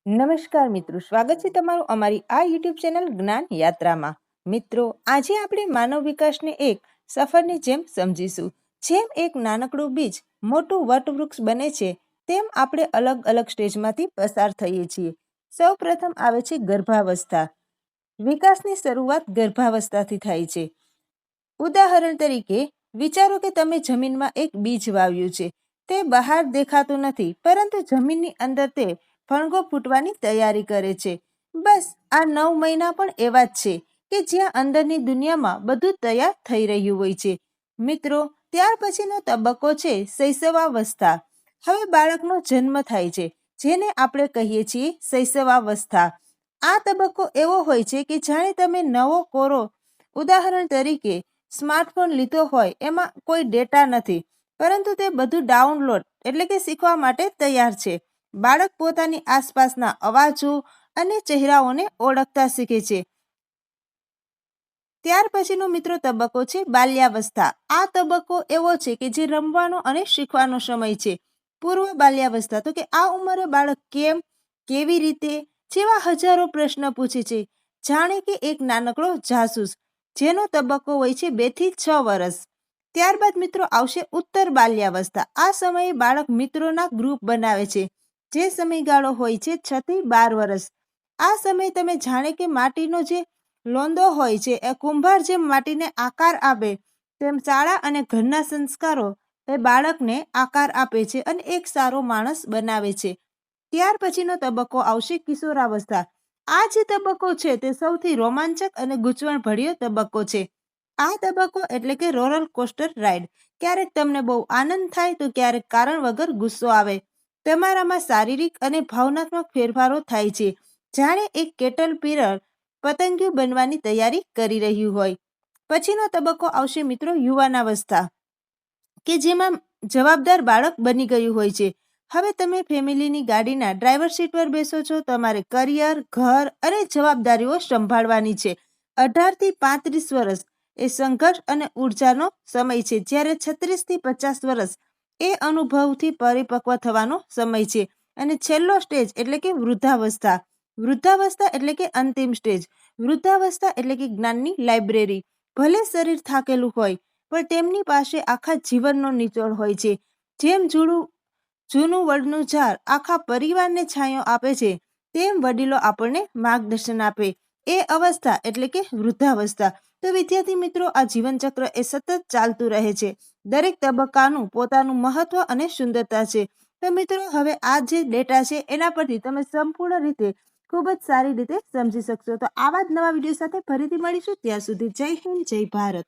નમસ્કાર મિત્રો, સ્વાગત છે તમારું અમારી આ યુટ્યુબ ચેનલ જ્ઞાન યાત્રામાં. મિત્રો, આજે આપણે માનવ વિકાસને એક સફરની જેમ સમજીશું. જેમ એક નાનકડું બીજ મોટું વટવૃક્ષ બને છે, તેમ આપણે અલગ અલગ સ્ટેજમાંથી પસાર થઈએ છીએ. સૌ પ્રથમ આવે છે ગર્ભાવસ્થા. વિકાસની શરૂઆત ગર્ભાવસ્થાથી થાય છે. ઉદાહરણ તરીકે વિચારો કે તમે જમીનમાં એક બીજ વાવ્યું છે. તે બહાર દેખાતું નથી, પરંતુ જમીનની અંદર તે ફણગો ફૂટવાની તૈયારી કરે છે. બસ આ 9 મહિના પણ એવા જ છે કે જ્યાં અંદરની દુનિયામાં બધું તૈયાર થઈ રહ્યું હોય છે. મિત્રો, ત્યાર પછીનો તબક્કો છે શૈશવાવસ્થા. હવે બાળકનો જન્મ થાય છે, જેને આપણે કહીએ છીએ શૈશવાવસ્થા. આ તબક્કો એવો હોય છે કે જાણે તમે નવો કોરો, ઉદાહરણ તરીકે સ્માર્ટફોન લીધો હોય, એમાં કોઈ ડેટા નથી, પરંતુ તે બધું ડાઉનલોડ એટલે કે શીખવા માટે તૈયાર છે. બાળક પોતાની આસપાસના અવાજો અને ચહેરાઓને ઓળખતા શીખે છે. ત્યાર પછીનો મિત્રો તબક્કો છે બાલ્યાવસ્થા. આ તબક્કો એવો છે કે જે રમવાનો અને શીખવાનો સમય છે. પૂર્વ બાલ્યાવસ્થા, તો કે આ ઉંમરે બાળક કેમ, કેવી રીતે જેવા હજારો પ્રશ્ન પૂછે છે, જાણે કે એક નાનકડો જાસૂસ. જેનો તબક્કો હોય છે 2 થી 6 વર્ષ. ત્યારબાદ મિત્રો આવશે ઉત્તર બાલ્યાવસ્થા. આ સમયે બાળક મિત્રોના ગ્રુપ બનાવે છે, જે સમયગાળો હોય છે 6 થી 12 વર્ષ. આ સમય તમે જાણે કે માટીનો જે લોંદો હોય છે, એ કુંભાર જેમ માટીને આકાર આપે, તેમ શાળા અને ઘરના સંસ્કારો એ બાળકને આકાર આપે છે અને એક સારો માણસ બનાવે છે. ત્યાર પછીનો તબક્કો આવશે કિશોરાવસ્થા. આ જે તબક્કો છે તે સૌથી રોમાંચક અને ગૂંચવણભર્યો તબક્કો છે. આ તબક્કો એટલે કે રોલર કોસ્ટર રાઈડ. ક્યારેક તમને બહુ આનંદ થાય તો ક્યારેક કારણ વગર ગુસ્સો આવે. તમારામાં શારીરિક અને ભાવનાત્મક ફેરફારો થાય છે, જાણે એક કેટરપિલર પતંગિયું બનવાની તૈયારી કરી રહ્યું હોય. પછીનો તબક્કો આવશે મિત્રો યુવાનાવસ્થા, કે જેમાં જવાબદાર બાળક બની ગયું હોય છે. હવે તમે ફેમિલીની ગાડીના ડ્રાઈવર સીટ પર બેસો છો. તમારે કરિયર, ઘર અને જવાબદારીઓ સંભાળવાની છે. 18 થી 35 વર્ષ એ સંઘર્ષ અને ઉર્જાનો સમય છે, જ્યારે 36 થી 50 વર્ષ એ અનુભવથી પરિપક્વ થવાનો સમય છે. અને છેલ્લો સ્ટેજ એટલે કે વૃદ્ધાવસ્થા. વૃદ્ધાવસ્થા એટલે કે અંતિમ સ્ટેજ. વૃદ્ધાવસ્થા એટલે કે જ્ઞાનની લાઇબ્રેરી. ભલે શરીર થાકેલું હોય, પણ તેમની પાસે આખા જીવનનો નિચોડ હોય છે. જેમ જૂનું વડનું ઝાડ આખા પરિવારને છાંયો આપે છે, તેમ વડીલો આપણને માર્ગદર્શન આપે. એ અવસ્થા એટલે કે વૃદ્ધાવસ્થા. તો વિદ્યાર્થી મિત્રો, આ જીવનચક્ર એ સતત ચાલતું રહે છે. દરેક તબક્કાનું પોતાનું મહત્વ અને સુંદરતા છે. તો મિત્રો, હવે આ જે ડેટા છે એના પરથી તમે સંપૂર્ણ રીતે ખૂબ જ સારી રીતે સમજી શકશો. તો આવા જ નવા વિડીયો સાથે ફરીથી મળીશું. ત્યાં સુધી જય હિન્દ, જય ભારત.